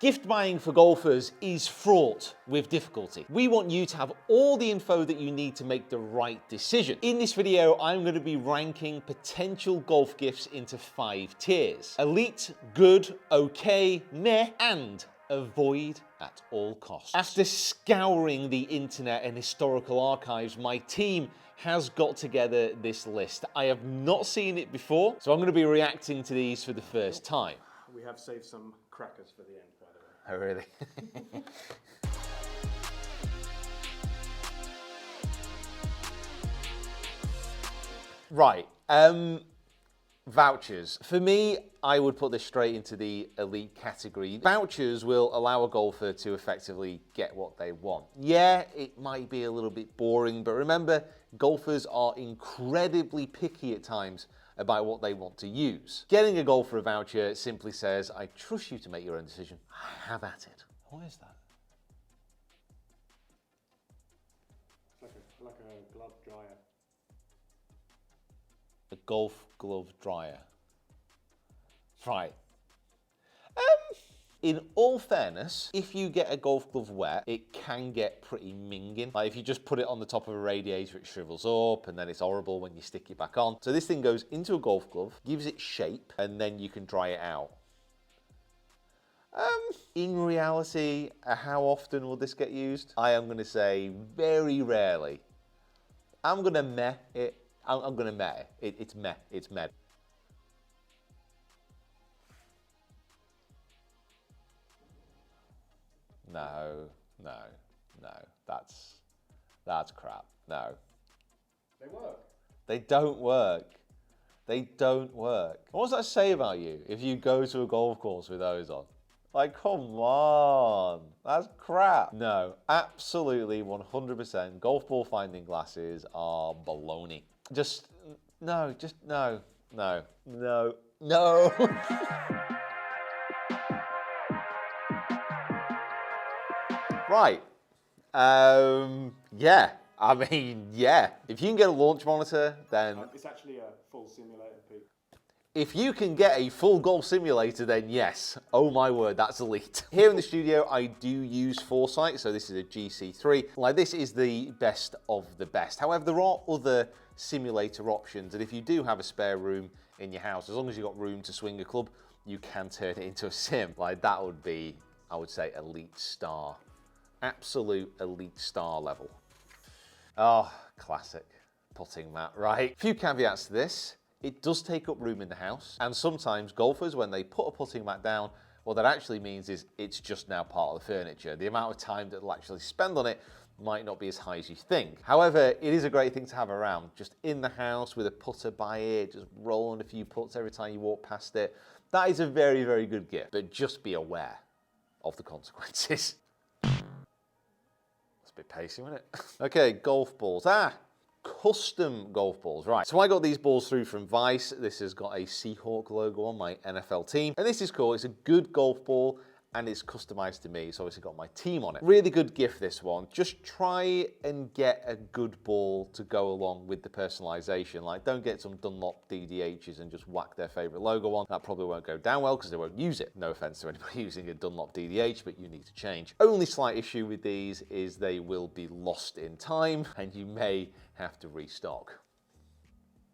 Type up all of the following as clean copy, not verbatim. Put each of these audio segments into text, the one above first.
Gift buying for golfers is fraught with difficulty. We want you to have all the info that you need to make the right decision. In this video, I'm going to be ranking potential golf gifts into 5 tiers. Elite, good, okay, meh, and avoid at all costs. After scouring the internet and historical archives, my team has got together this list. I have not seen it before, so I'm going to be reacting to these for the first time. We have saved some crackers for the end, by the way. Oh, really? Right. Vouchers. For me, I would put this straight into the elite category. Vouchers will allow a golfer to effectively get what they want. Yeah, it might be a little bit boring, but remember, golfers are incredibly picky at times about what they want to use. Getting a golfer a voucher simply says, I trust you to make your own decision. Have at it. What is that? It's like a glove dryer. A golf glove dryer. Right. In all fairness, if you get a golf glove wet, it can get pretty minging. Like if you just put it on the top of a radiator, it shrivels up and then it's horrible when you stick it back on. So this thing goes into a golf glove, gives it shape, and then you can dry it out. In reality, how often will this get used? I am going to say very rarely. I'm going to meh it. I'm going to meh it. It's meh. It's meh. No. That's crap. No. They work. They don't work. They don't work. What does that say about you if you go to a golf course with those on? Like, come on. That's crap. No, absolutely 100% golf ball finding glasses are baloney. No. Right. Yeah. I mean, yeah. If you can get a launch monitor, then... It's actually a full simulator, Pete. If you can get a full golf simulator, then yes. Oh my word, that's elite. Here in the studio, I do use Foresight, so this is a GC3. Like, this is the best of the best. However, there are other simulator options, and if you do have a spare room in your house, as long as you've got room to swing a club, you can turn it into a sim. Like, that would be, I would say, elite star. Absolute elite star level. Oh, classic putting mat, right? A few caveats to this. It does take up room in the house, and sometimes golfers, when they put a putting mat down, what that actually means is it's just now part of the furniture. The amount of time that they'll actually spend on it might not be as high as you think. However, it is a great thing to have around, just in the house with a putter by it, just rolling a few putts every time you walk past it. That is a very, very good gift, but just be aware of the consequences. That's a bit pacey, wasn't it? Okay, golf balls. Custom golf balls, right. So I got these balls through from Vice. This has got a Seahawk logo on, my NFL team. And this is cool. It's a good golf ball and it's customized to me. It's obviously got my team on it. Really good gift, this one. Just try and get a good ball to go along with the personalization. Like, don't get some Dunlop DDHs and just whack their favorite logo on. That probably won't go down well because they won't use it. No offense to anybody using a Dunlop DDH, but you need to change. Only slight issue with these is they will be lost in time and you may have to restock.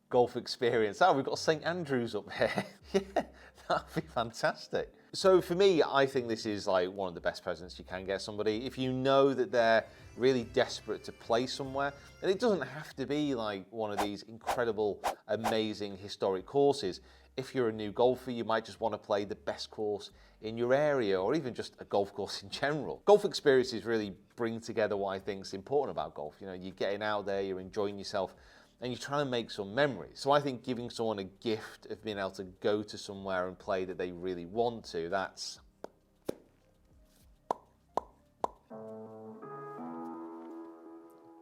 Golf experience. Oh, we've got St. Andrews up here. Yeah, that'd be fantastic. So for me, I think this is like one of the best presents you can get somebody. If you know that they're really desperate to play somewhere, and it doesn't have to be like one of these incredible, amazing historic courses. If you're a new golfer, you might just want to play the best course in your area, or even just a golf course in general. Golf experiences really bring together what I think is important about golf. You know, you're getting out there, you're enjoying yourself, and you're trying to make some memories. So I think giving someone a gift of being able to go to somewhere and play that they really want to, that's...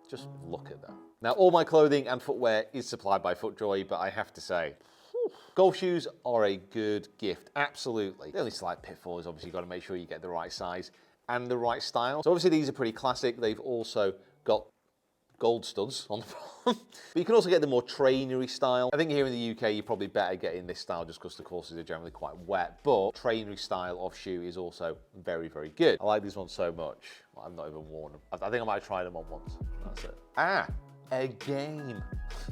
Just look at them. Now, all my clothing and footwear is supplied by FootJoy, but I have to say, golf shoes are a good gift, absolutely. The only slight pitfall is obviously you've got to make sure you get the right size and the right style. So obviously these are pretty classic. They've also got gold studs on the bottom. But you can also get the more trainery style. I think here in the UK, you're probably better getting this style just because the courses are generally quite wet, but trainery style of shoe is also very, very good. I like these ones so much. I've not even worn them. I think I might have tried them on once. That's it. A game.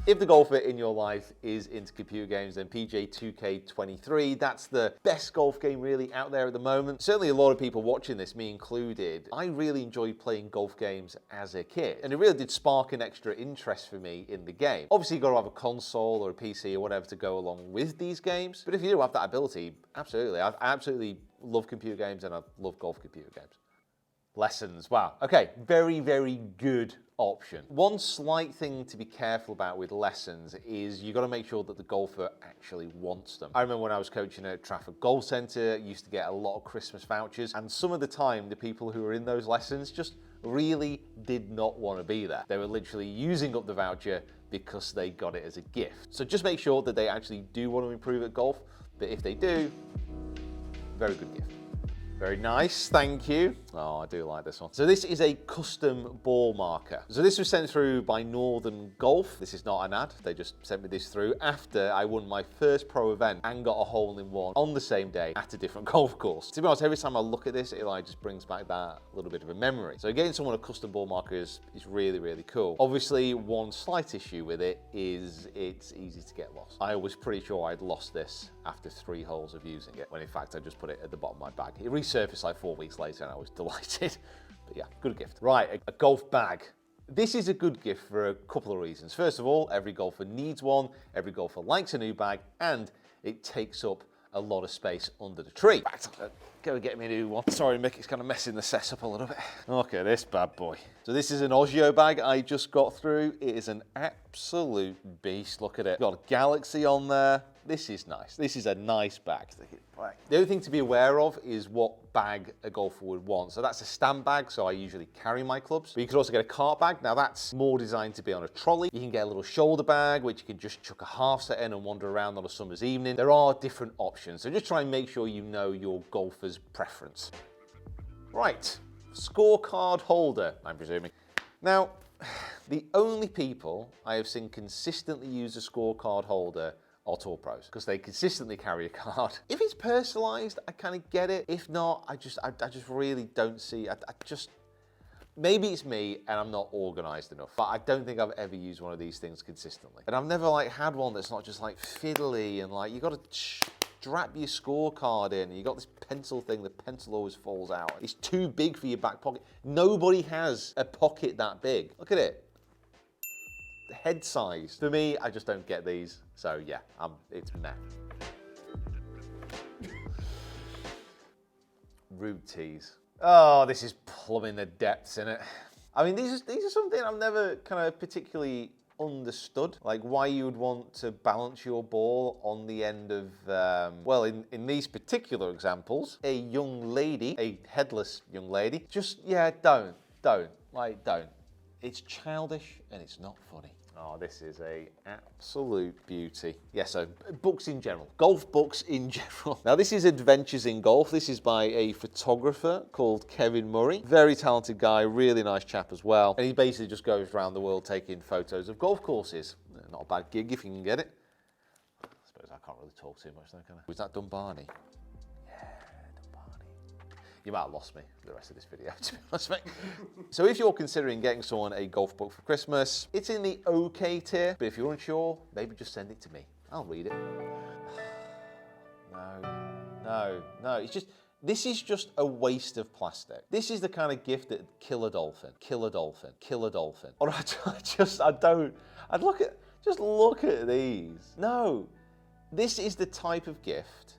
If the golfer in your life is into computer games, then PJ 2K23, that's the best golf game really out there at the moment. Certainly a lot of people watching this, me included, I really enjoyed playing golf games as a kid. And it really did spark an extra interest for me in the game. Obviously, you've got to have a console or a PC or whatever to go along with these games. But if you do have that ability, absolutely. I absolutely love computer games and I love golf computer games. Lessons, wow. Okay, very, very good option. One slight thing to be careful about with lessons is you got to make sure that the golfer actually wants them. I remember when I was coaching at Trafford Golf Centre, used to get a lot of Christmas vouchers, and some of the time the people who were in those lessons just really did not want to be there. They were literally using up the voucher because they got it as a gift. So just make sure that they actually do want to improve at golf, but if they do, very good gift. Very nice, thank you. Oh, I do like this one. So this is a custom ball marker. So this was sent through by Northern Golf. This is not an ad, they just sent me this through after I won my first pro event and got a hole-in-one on the same day at a different golf course. To be honest, every time I look at this, it like just brings back that little bit of a memory. So getting someone a custom ball marker is really, really cool. Obviously, one slight issue with it is it's easy to get lost. I was pretty sure I'd lost this after 3 holes of using it, when in fact I just put it at the bottom of my bag. It resurfaced like 4 weeks later and I was delighted. But yeah, good gift. Right, a golf bag. This is a good gift for a couple of reasons. First of all, every golfer needs one, every golfer likes a new bag, and it takes up a lot of space under the tree. Go get me a new one. Sorry, Mick, it's kind of messing the setup a little bit. Okay, this bad boy. So this is an Osio bag I just got through. It is an absolute beast. Look at it. Got a Galaxy on there. This is nice. This is a nice bag. The only thing to be aware of is what bag a golfer would want. So that's a stand bag, so I usually carry my clubs. But you could also get a cart bag. Now that's more designed to be on a trolley. You can get a little shoulder bag, which you can just chuck a half set in and wander around on a summer's evening. There are different options, so just try and make sure you know your golfer's preference. Right, scorecard holder, I'm presuming. Now, the only people I have seen consistently use a scorecard holder are tour pros, because they consistently carry a card. If it's personalized, I kind of get it. If not, I just really don't see, maybe it's me and I'm not organized enough, but I don't think I've ever used one of these things consistently. And I've never like had one that's not just like fiddly and like, you got to strap your scorecard in and you got this pencil thing, the pencil always falls out. It's too big for your back pocket. Nobody has a pocket that big. Look at it. The head size. For me, I just don't get these. So yeah, it's meh. Root tees. Oh, this is plumbing the depths in it. I mean, these are something I've never kind of particularly understood, like why you would want to balance your ball on the end of, well, in these particular examples, a young lady, a headless young lady, just, yeah, don't. It's childish and it's not funny. Oh, this is a absolute beauty. Yeah, so books in general, golf books in general. Now this is Adventures in Golf. This is by a photographer called Kevin Murray. Very talented guy, really nice chap as well. And he basically just goes around the world taking photos of golf courses. Not a bad gig if you can get it. I suppose I can't really talk too much though, can I? Was that Dumbarney? You might have lost me for the rest of this video, to be honest, mate. So if you're considering getting someone a golf book for Christmas, it's in the okay tier, but if you're unsure, maybe just send it to me. I'll read it. No, it's just, this is just a waste of plastic. This is the kind of gift that kill a dolphin. Or just look at these. No, this is the type of gift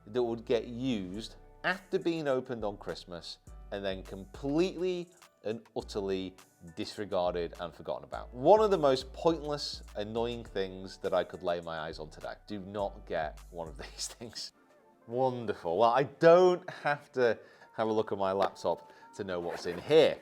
that would get used after being opened on Christmas and then completely and utterly disregarded and forgotten about. One of the most pointless, annoying things that I could lay my eyes on today. Do not get one of these things. Wonderful. Well, I don't have to have a look at my laptop to know what's in here.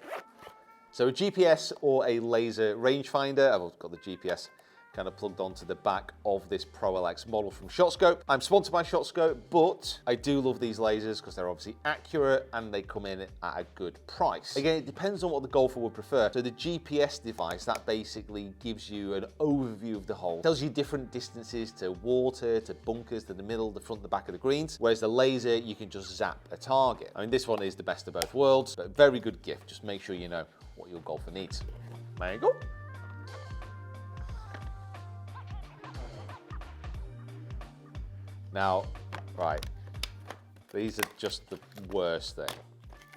So a GPS or a laser rangefinder. I've got the GPS kind of plugged onto the back of this Pro LX model from ShotScope. I'm sponsored by ShotScope, but I do love these lasers because they're obviously accurate and they come in at a good price. Again, it depends on what the golfer would prefer. So the GPS device, that basically gives you an overview of the hole. Tells you different distances to water, to bunkers, to the middle, the front, the back of the greens. Whereas the laser, you can just zap a target. I mean, this one is the best of both worlds, but very good gift. Just make sure you know what your golfer needs. There you go. Now, right, these are just the worst thing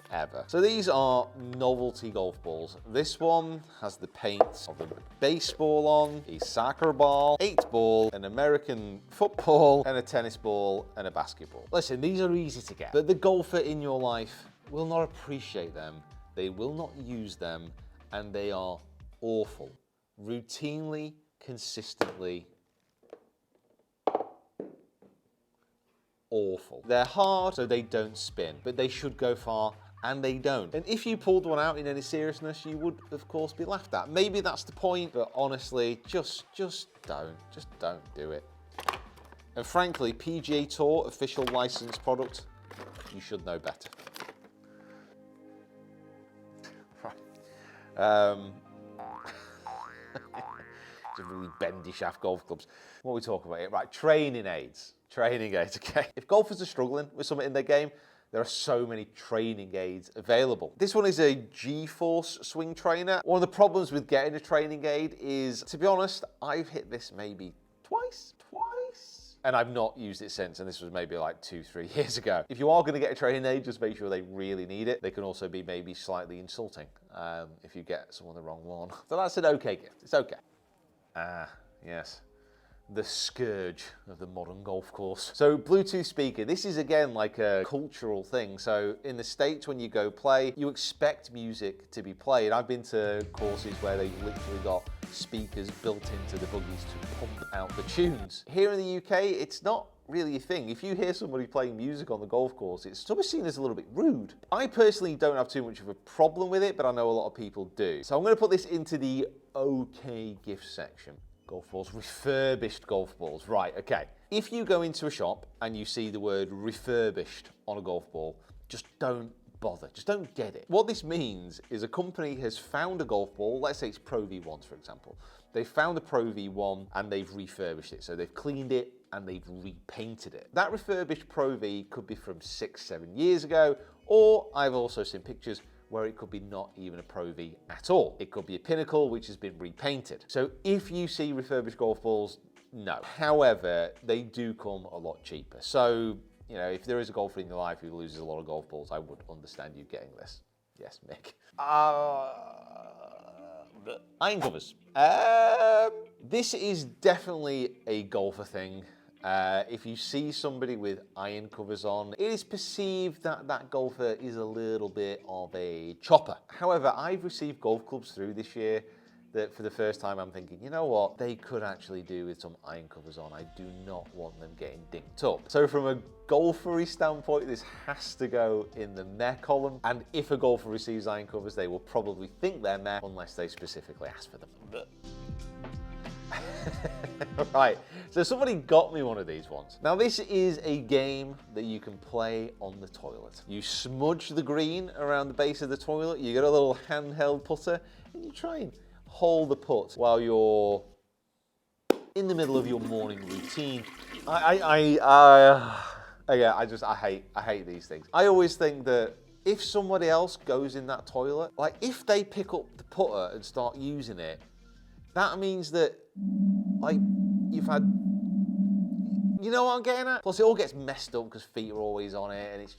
ever. So these are novelty golf balls. This one has the paint of a baseball on, a soccer ball, 8-ball, an American football, and a tennis ball, and a basketball. Listen, these are easy to get, but the golfer in your life will not appreciate them, they will not use them, and they are awful. Routinely, consistently awful. They're hard, so they don't spin, but they should go far, and they don't. And if you pulled one out in any seriousness, you would, of course, be laughed at. Maybe that's the point, but honestly, just don't do it. And frankly, PGA Tour official licensed product, you should know better. Right. Just really bendy shaft golf clubs. What are we talking about here? Right, training aids. Training aids, okay. If golfers are struggling with something in their game, there are so many training aids available. This one is a G-Force swing trainer. One of the problems with getting a training aid is, to be honest, I've hit this maybe twice, and I've not used it since, and this was maybe like 2-3 years ago. If you are gonna get a training aid, just make sure they really need it. They can also be maybe slightly insulting if you get someone the wrong one. So that's an okay gift, it's okay. Ah, yes. The scourge of the modern golf course. So Bluetooth speaker, this is again like a cultural thing. So in the States, when you go play, you expect music to be played. I've been to courses where they've literally got speakers built into the buggies to pump out the tunes. Here in the UK, it's not really a thing. If you hear somebody playing music on the golf course, it's sort of seen as a little bit rude. I personally don't have too much of a problem with it, but I know a lot of people do. So I'm gonna put this into the okay gift section. Golf balls, refurbished golf balls. Right, okay. If you go into a shop and you see the word refurbished on a golf ball, just don't bother, just don't get it. What this means is a company has found a golf ball, let's say it's Pro V1s for example. They've found a Pro V1 and they've refurbished it. So they've cleaned it and they've repainted it. That refurbished Pro V could be from 6-7 years ago, or I've also seen pictures where it could be not even a Pro V at all. It could be a Pinnacle which has been repainted. So if you see refurbished golf balls, no. However, they do come a lot cheaper. So, you know, if there is a golfer in your life who loses a lot of golf balls, I would understand you getting this. Yes, Mick. Iron covers. This is definitely a golfer thing. If you see somebody with iron covers on, it is perceived that that golfer is a little bit of a chopper. However, I've received golf clubs through this year that for the first time I'm thinking, you know what, they could actually do with some iron covers on. I do not want them getting dinked up. So from a golfery standpoint, this has to go in the meh column. And if a golfer receives iron covers, they will probably think they're meh unless they specifically ask for them. Right, so somebody got me one of these ones. Now this is a game that you can play on the toilet. You smudge the green around the base of the toilet, you get a little handheld putter, and you try and hold the putt while you're in the middle of your morning routine. I hate these things. I always think that if somebody else goes in that toilet, like if they pick up the putter and start using it, that means that, like, you've had, you know what I'm getting at? Plus it all gets messed up because feet are always on it and it's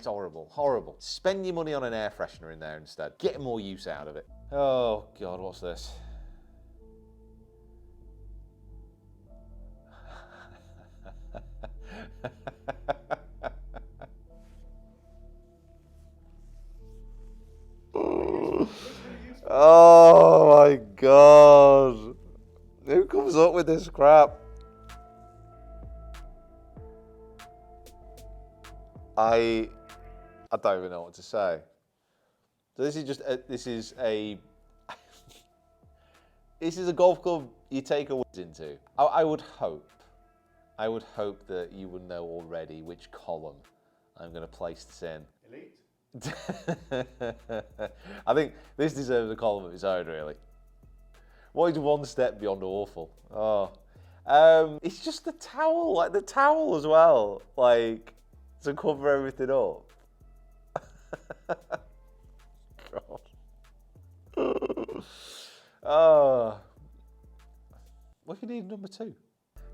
horrible, horrible. Spend your money on an air freshener in there instead. Get more use out of it. Oh God, what's this? Oh my God. Who comes up with this crap? I don't even know what to say. So this is just this is a golf club you take a whiz into? I would hope that you would know already which column I'm going to place this in. Elite. I think this deserves a column of its own, really. What is one step beyond awful? Oh, it's just the towel, like the towel as well, like to cover everything up. God. Oh. What if you need number 2?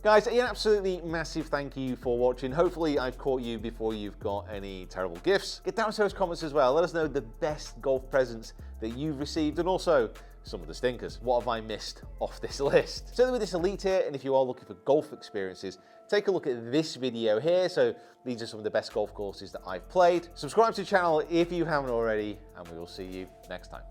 Guys, an absolutely massive thank you for watching. Hopefully I've caught you before you've got any terrible gifts. Get down to those comments as well. Let us know the best golf presents that you've received and also some of the stinkers. What have I missed off this list? Certainly with this Elite here, and if you are looking for golf experiences, take a look at this video here. So these are some of the best golf courses that I've played. Subscribe to the channel if you haven't already, and we will see you next time.